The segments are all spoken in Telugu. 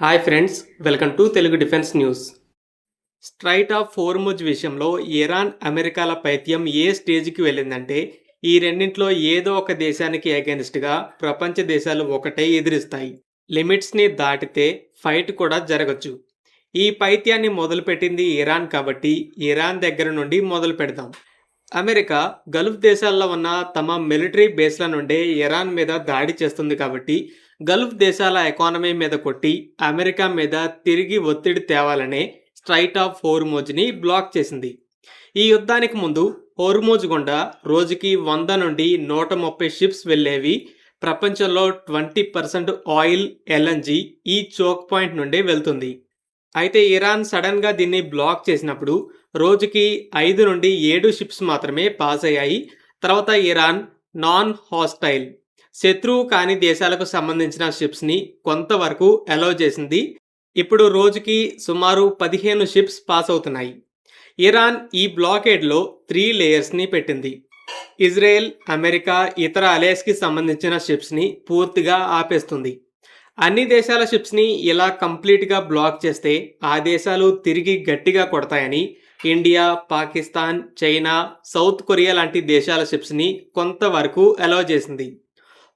Hi friends, welcome to Telugu defence news. Straight of Hormuz విషయంలో ఇరాన్, అమెరికాల పైత్యం ఏ స్టేజ్కి వెళ్ళిందంటే ఈ రెండింటిలో ఏదో ఒక దేశానికి అగెన్స్ట్గా ప్రపంచ దేశాలు ఒకటే ఎదిరిస్తాయి. లిమిట్స్ని దాటితే ఫైట్ కూడా జరగచ్చు. ఈ పైత్యాన్ని మొదలుపెట్టింది ఇరాన్ కాబట్టి ఇరాన్ దగ్గర నుండి మొదలు పెడదాం. అమెరికా గల్ఫ్ దేశాల్లో ఉన్న తమ మిలిటరీ బేస్ల నుండే ఇరాన్ మీద దాడి చేస్తుంది కాబట్టి గల్ఫ్ దేశాల ఎకానమీ మీద కొట్టి అమెరికా మీద తిరిగి ఒత్తిడి తేవాలనే స్ట్రైట్ ఆఫ్ హోర్ముజ్ని బ్లాక్ చేసింది. ఈ యుద్ధానికి ముందు హోర్ముజ్ గుండా రోజుకి 100 నుండి 130 షిప్స్ వెళ్ళేవి. ప్రపంచంలో 20% ఆయిల్, ఎల్ఎన్జీ ఈ చోక్ పాయింట్ నుండే వెళ్తుంది. అయితే ఇరాన్ సడన్గా దీన్ని బ్లాక్ చేసినప్పుడు రోజుకి 5 నుండి 7 షిప్స్ మాత్రమే పాస్ అయ్యాయి. తర్వాత ఇరాన్ నాన్ హాస్టైల్, శత్రువు కాని దేశాలకు సంబంధించిన షిప్స్ని కొంతవరకు అలౌ చేసింది. ఇప్పుడు రోజుకి సుమారు 15 షిప్స్ పాస్ అవుతున్నాయి. ఇరాన్ ఈ బ్లాకేడ్లో 3 లేయర్స్ని పెట్టింది. ఇజ్రాయెల్, అమెరికా, ఇతర అలయన్స్కి సంబంధించిన షిప్స్ని పూర్తిగా ఆపేస్తుంది. అన్ని దేశాల షిప్స్ని ఇలా కంప్లీట్గా బ్లాక్ చేస్తే ఆ దేశాలు తిరిగి గట్టిగా కొడతాయని India, Pakistan, China, South Korea లాంటి దేశాల షిప్స్ని కొంతవరకు అలౌ చేసింది.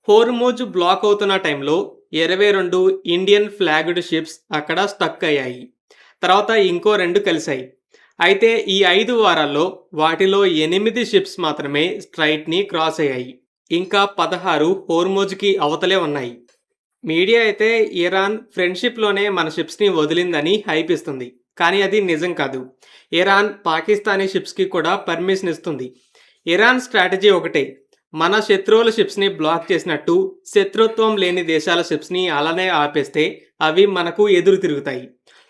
హోర్ముజ్ బ్లాక్ అవుతున్న టైంలో 22 ఇండియన్ ఫ్లాగ్డ్ షిప్స్ అక్కడ స్టక్ అయ్యాయి. తర్వాత ఇంకో 2 కలిశాయి. అయితే ఈ 5 వారాల్లో వాటిలో 8 షిప్స్ మాత్రమే స్ట్రైట్ని క్రాస్ అయ్యాయి. ఇంకా 16 హోర్ముజ్కి అవతలే ఉన్నాయి. మీడియా అయితే ఇరాన్ ఫ్రెండ్షిప్లోనే మన షిప్స్ని వదిలిందని హైప్ ఇస్తుంది. కానీ అది నిజం కాదు. ఇరాన్ పాకిస్తానీ షిప్స్కి కూడా పర్మిషన్ ఇస్తుంది. ఇరాన్ స్ట్రాటజీ ఒకటే, మన శత్రువుల షిప్స్ని బ్లాక్ చేసినట్టు శత్రుత్వం లేని దేశాల షిప్స్ని అలానే ఆపేస్తే అవి మనకు ఎదురు తిరుగుతాయి.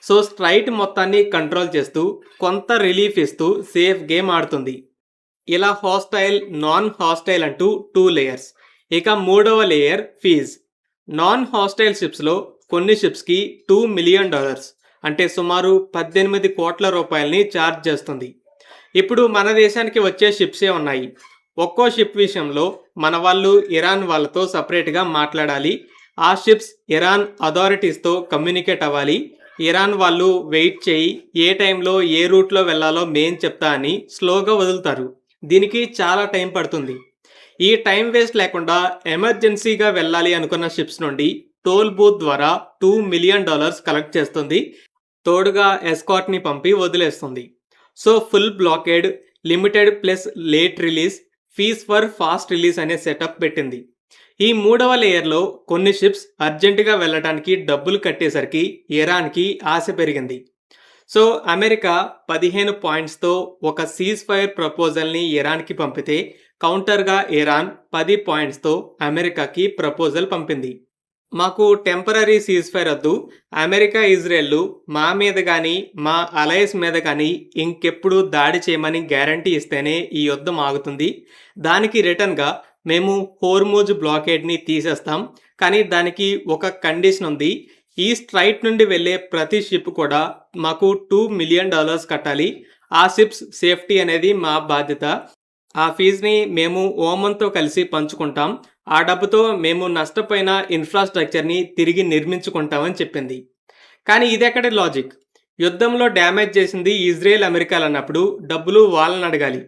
సో స్ట్రైట్ మొత్తాన్ని కంట్రోల్ చేస్తూ కొంత రిలీఫ్ ఇస్తూ సేఫ్ గేమ్ ఆడుతుంది. ఇలా హాస్టైల్, నాన్ హాస్టైల్ అంటూ 2 లేయర్స్. ఇక మూడవ లేయర్ ఫీజ్. నాన్ హాస్టైల్ షిప్స్లో కొన్ని షిప్స్కి $2 మిలియన్ అంటే సుమారు 18 కోట్ల రూపాయలని ఛార్జ్ చేస్తుంది. ఇప్పుడు మన దేశానికి వచ్చే షిప్సే ఉన్నాయి. ఒక్కో షిప్ విషయంలో మన వాళ్ళు ఇరాన్ వాళ్ళతో సపరేట్గా మాట్లాడాలి. ఆ షిప్స్ ఇరాన్ అథారిటీస్తో కమ్యూనికేట్ అవ్వాలి. ఇరాన్ వాళ్ళు వెయిట్ చేయి, ఏ టైంలో ఏ రూట్లో వెళ్ళాలో మేం చెప్తా అని స్లోగా వదులుతారు. దీనికి చాలా టైం పడుతుంది. ఈ టైం వేస్ట్ లేకుండా ఎమర్జెన్సీగా వెళ్ళాలి అనుకున్న షిప్స్ నుండి టోల్ బూత్ ద్వారా $2 మిలియన్ కలెక్ట్ చేస్తుంది. తోడుగా ఎస్కాట్ని పంపి వదిలేస్తుంది. So full blockade, limited plus late release, fees for fast release అనే సెటప్ పెట్టింది. ఈ మూడవ లేయర్లో కొన్ని షిప్స్ అర్జెంటుగా వెళ్ళడానికి డబ్బులు కట్టేసరికి ఇరాన్కి ఆశ పెరిగింది. సో అమెరికా 15 పాయింట్స్తో ఒక సీజ్ ఫైర్ ప్రపోజల్ని ఇరాన్కి పంపితే కౌంటర్గా ఇరాన్ 10 పాయింట్స్తో అమెరికాకి ప్రపోజల్ పంపింది. మాకు టెంపరరీ సీజ్ ఫైర్ వద్దు, అమెరికా, ఇజ్రాయెల్ మా మీద కానీ మా అలయన్స్ మీద కానీ ఇంకెప్పుడు దాడి చేయమని గ్యారంటీ ఇస్తేనే ఈ యుద్ధం ఆగుతుంది. దానికి రిటర్న్గా మేము హోర్ముజ్ బ్లాకేడ్ని తీసేస్తాం. కానీ దానికి ఒక కండిషన్ ఉంది. ఈ స్ట్రైట్ నుండి వెళ్ళే ప్రతి షిప్ కూడా మాకు $2 మిలియన్ కట్టాలి. ఆ షిప్స్ సేఫ్టీ అనేది మా బాధ్యత. ఆ ఫీజుని మేము ఓమన్తో కలిసి పంచుకుంటాం. ఆ డబ్బుతో మేము నష్టపోయిన ఇన్ఫ్రాస్ట్రక్చర్ని తిరిగి నిర్మించుకుంటామని చెప్పింది. కానీ ఇదెక్కడి లాజిక్? యుద్ధంలో డ్యామేజ్ చేసింది ఇజ్రాయెల్, అమెరికాలు అన్నప్పుడు డబ్బులు వాళ్ళని అడగాలి.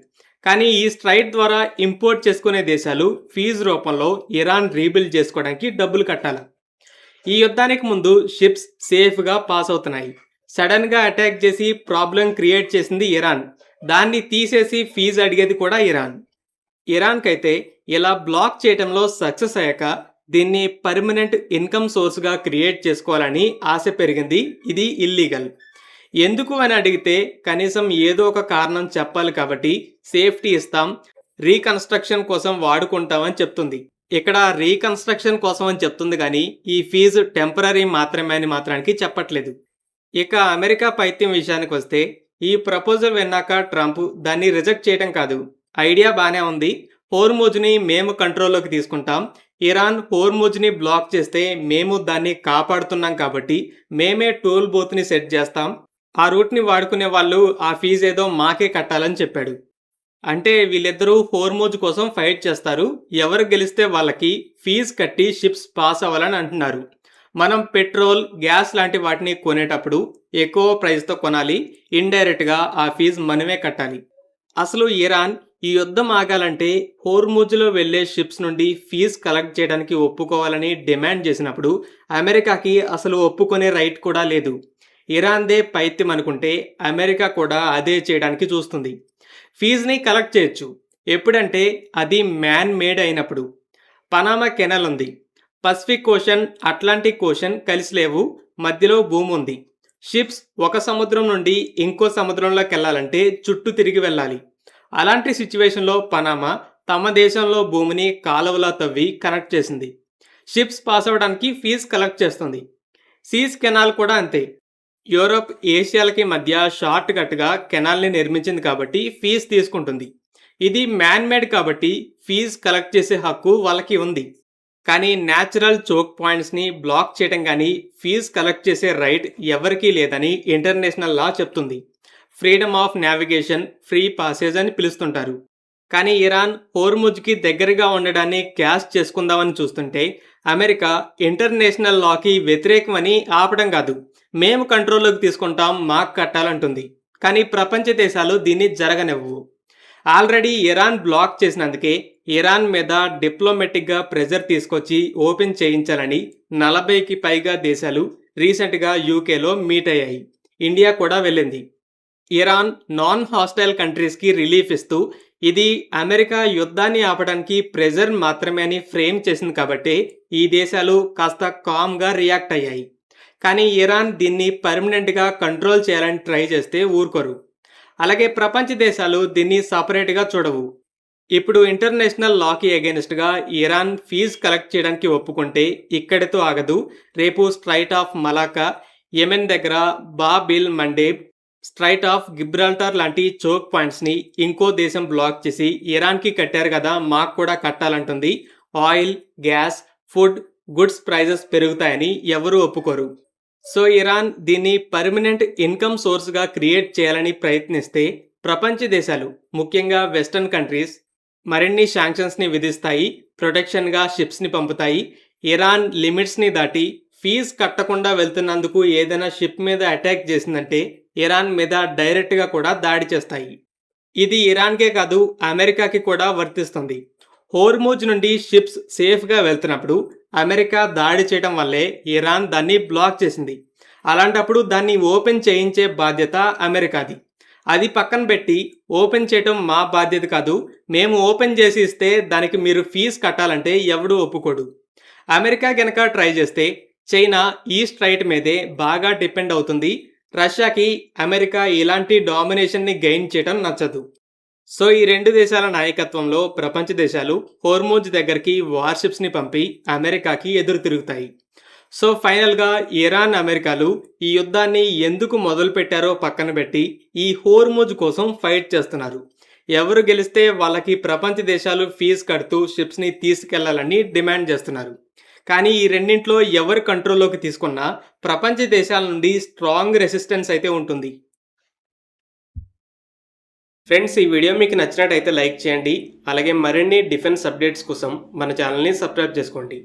కానీ ఈ స్ట్రైట్ ద్వారా ఇంపోర్ట్ చేసుకునే దేశాలు ఫీజు రూపంలో ఇరాన్ రీబిల్డ్ చేసుకోవడానికి డబ్బులు కట్టాలి. ఈ యుద్ధానికి ముందు షిప్స్ సేఫ్గా పాస్ అవుతున్నాయి. సడన్గా అటాక్ చేసి ప్రాబ్లం క్రియేట్ చేసింది ఇరాన్. దాన్ని తీసేసి ఫీజు అడిగేది కూడా ఇరాన్. ఇరాన్కైతే ఇలా బ్లాక్ చేయడంలో సక్సెస్ అయ్యాక దీన్ని పర్మనెంట్ ఇన్కమ్ సోర్స్గా క్రియేట్ చేసుకోవాలని ఆశ పెరిగింది. ఇది ఇల్లీగల్. ఎందుకు అని అడిగితే కనీసం ఏదో ఒక కారణం చెప్పాలి కాబట్టి సేఫ్టీ ఇస్తాం, రీకన్స్ట్రక్షన్ కోసం వాడుకుంటామని చెప్తుంది. ఇక్కడ రీకన్స్ట్రక్షన్ కోసం అని చెప్తుంది కానీ ఈ ఫీజు టెంపరరీ మాత్రమే అని మాత్రానికి చెప్పట్లేదు. ఇక అమెరికా పైత్యం విషయానికి వస్తే ఈ ప్రపోజల్ విన్నాక ట్రంప్ దాన్ని రిజెక్ట్ చేయడం కాదు, ఐడియా బాగానే ఉంది, హోర్ముజ్ని మేము కంట్రోల్లోకి తీసుకుంటాం, ఇరాన్ హోర్ముజ్ని బ్లాక్ చేస్తే మేము దాన్ని కాపాడుతున్నాం కాబట్టి మేమే టోల్ బూత్ని సెట్ చేస్తాం, ఆ రూట్ని వాడుకునే వాళ్ళు ఆ ఫీజు ఏదో మాకే కట్టాలని చెప్పాడు. అంటే వీళ్ళిద్దరూ హోర్ముజ్ కోసం ఫైట్ చేస్తారు, ఎవరు గెలిస్తే వాళ్ళకి ఫీజు కట్టి షిప్స్ పాస్ అవ్వాలని అంటున్నారు. మనం పెట్రోల్, గ్యాస్ లాంటి వాటిని కొనేటప్పుడు ఎక్కువ ప్రైస్‌తో కొనాలి. ఇండైరెక్ట్‌గా ఆ ఫీజు మనమే కట్టాలి. అసలు ఇరాన్ ఈ యుద్ధం ఆగాలంటే హోర్ముజ్‌లో వెళ్లే షిప్స్ నుండి ఫీజు కలెక్ట్ చేయడానికి ఒప్పుకోవాలని డిమాండ్ చేసినప్పుడు అమెరికాకి అసలు ఒప్పుకునే రైట్ కూడా లేదు. ఇరాన్‌దే పైత్యం అనుకుంటే అమెరికా కూడా అదే చేయడానికి చూస్తుంది. ఫీజుని కలెక్ట్ చేయొచ్చు. ఎప్పుడంటే అది మ్యాన్ మేడ్ అయినప్పుడు. పనామా కెనాల్ ఉంది. పసిఫిక్ ఓషన్, అట్లాంటిక్ ఓషన్ కలిసి లేవు. మధ్యలో భూమి ఉంది. షిప్స్ ఒక సముద్రం నుండి ఇంకో సముద్రంలోకెళ్లాలంటే చుట్టూ తిరిగి వెళ్ళాలి. అలాంటి సిచ్యువేషన్‌లో పనామా తమ దేశంలో భూమిని కాలువలా తవ్వి కనెక్ట్ చేసింది. షిప్స్ పాస్ అవ్వడానికి ఫీజు కలెక్ట్ చేస్తుంది. సీజ్ కెనాల్ కూడా అంతే. యూరోప్, ఏషియాలకి మధ్య షార్ట్ కట్‌గా కెనాల్‌ని నిర్మించింది కాబట్టి ఫీజు తీసుకుంటుంది. ఇది మ్యాన్ మేడ్ కాబట్టి ఫీజు కలెక్ట్ చేసే హక్కు వాళ్ళకి ఉంది. కానీ న్యాచురల్ చోక్ పాయింట్స్‌ని బ్లాక్ చేయడం గానీ, ఫీజు కలెక్ట్ చేసే రైట్ ఎవరికీ లేదని ఇంటర్నేషనల్ లా చెప్తుంది. Freedom of navigation, free passage అని పిలుస్తుంటారు. కానీ ఇరాన్ హోర్ముజ్‌కి దగ్గరగా ఉండడాన్ని క్యాష్ చేసుకుందామని చూస్తుంటే, అమెరికా ఇంటర్నేషనల్ లాకి వ్యతిరేకమని ఆపడం కాదు. మేము కంట్రోల్‌లోకి తీసుకుంటాం, మాకు కట్టాలంటుంది. కానీ ప్రపంచ దేశాలు దీన్ని జరగనివ్వవు. ఆల్రెడీ ఇరాన్ బ్లాక్ చేసినందుకే ఇరాన్ మీద డిప్లొమాటిక్‌గా ప్రెజర్ తీసుకొచ్చి ఓపెన్ చేయించాలని 40కి పైగా దేశాలు రీసెంట్‌గా యూకేలో మీట్ అయ్యాయి. ఇండియా కూడా వెళ్ళింది. ఇరాన్ నాన్ హాస్టైల్ కంట్రీస్‌కి రిలీఫ్ ఇస్తూ ఇది అమెరికా యుద్ధాన్ని ఆపడానికి ప్రెజర్ మాత్రమే అని ఫ్రేమ్ చేసింది కాబట్టే ఈ దేశాలు కాస్త కామ్‌గా రియాక్ట్ అయ్యాయి. కానీ ఇరాన్ దీన్ని పర్మనెంట్‌గా కంట్రోల్ చేయాలని ట్రై చేస్తే ఊరుకోరు. అలాగే ప్రపంచ దేశాలు దీన్ని సెపరేట్‌గా చూడవు. ఇప్పుడు ఇంటర్నేషనల్ లాకి అగైన్స్ట్‌గా ఇరాన్ ఫీజు కలెక్ట్ చేయడానికి ఒప్పుకుంటే ఇక్కడితో ఆగదు. రేపు స్ట్రైట్ ఆఫ్ మలాకా, యెమెన్ దగ్గర Bob L Mandeb, straight of Gibraltar లాంటి చోక్ పాయింట్స్‌ని ఇంకో దేశం బ్లాక్ చేసి ఇరాన్‌కి కట్టారు కదా, మాకు కూడా కట్టాలంటుంది. Oil, gas, food, goods prices పెరుగుతాయని ఎవరూ ఒప్పుకోరు. సో ఇరాన్ దీన్ని పర్మనెంట్ ఇన్కమ్ సోర్స్‌గా క్రియేట్ చేయాలని ప్రయత్నిస్తే ప్రపంచ దేశాలు, ముఖ్యంగా వెస్టర్న్ కంట్రీస్ మరిన్ని శాంక్షన్స్‌ని విధిస్తాయి. ప్రొటెక్షన్‌గా షిప్స్‌ని పంపుతాయి. ఇరాన్ లిమిట్స్‌ని దాటి ఫీజు కట్టకుండా వెళ్తున్నందుకు ఏదైనా షిప్ మీద అటాక్ చేసిందంటే ఇరాన్ మీద డైరెక్ట్‌గా కూడా దాడి చేస్తాయి. ఇది ఇరాన్‌కే కాదు, అమెరికాకి కూడా వర్తిస్తుంది. హోర్ముజ్ నుండి షిప్స్ సేఫ్‌గా వెళ్తున్నప్పుడు అమెరికా దాడి చేయడం వల్లే ఇరాన్ దాన్ని బ్లాక్ చేసింది. అలాంటప్పుడు దాన్ని ఓపెన్ చేయించే బాధ్యత అమెరికాది. అది పక్కన పెట్టి ఓపెన్ చేయటం మా బాధ్యత కాదు, మేము ఓపెన్ చేసి ఇస్తే దానికి మీరు ఫీజు కట్టాలంటే ఎవడూ ఒప్పుకోడు. అమెరికా గనక ట్రై చేస్తే చైనా ఈ స్ట్రైట్ మీదే బాగా డిపెండ్ అవుతుంది. రష్యాకి అమెరికా ఇలాంటి డామినేషన్‌ని గెయిన్ చేయడం నచ్చదు. సో ఈ 2 దేశాల నాయకత్వంలో ప్రపంచ దేశాలు హోర్ముజ్ దగ్గరికి వార్‌షిప్స్‌ని పంపి అమెరికాకి ఎదురు తిరుగుతాయి. సో ఫైనల్‌గా ఇరాన్, అమెరికాలు ఈ యుద్ధాన్ని ఎందుకు మొదలుపెట్టారో పక్కన పెట్టి ఈ హోర్ముజ్ కోసం ఫైట్ చేస్తున్నారు. ఎవరు గెలిస్తే వాళ్ళకి ప్రపంచ దేశాలు ఫీజు కడుతూ షిప్స్‌ని తీసుకెళ్లాలని డిమాండ్ చేస్తున్నారు. కానీ ఈ రెండింట్లో ఎవరు కంట్రోల్‌లోకి తీసుకున్నా ప్రపంచ దేశాల నుండి స్ట్రాంగ్ రెసిస్టెన్స్ అయితే ఉంటుంది. ఫ్రెండ్స్, ఈ వీడియో మీకు నచ్చినట్టయితే లైక్ చేయండి. అలాగే మరిన్ని డిఫెన్స్ అప్డేట్స్ కోసం మన ఛానల్‌ని సబ్స్క్రైబ్ చేసుకోండి.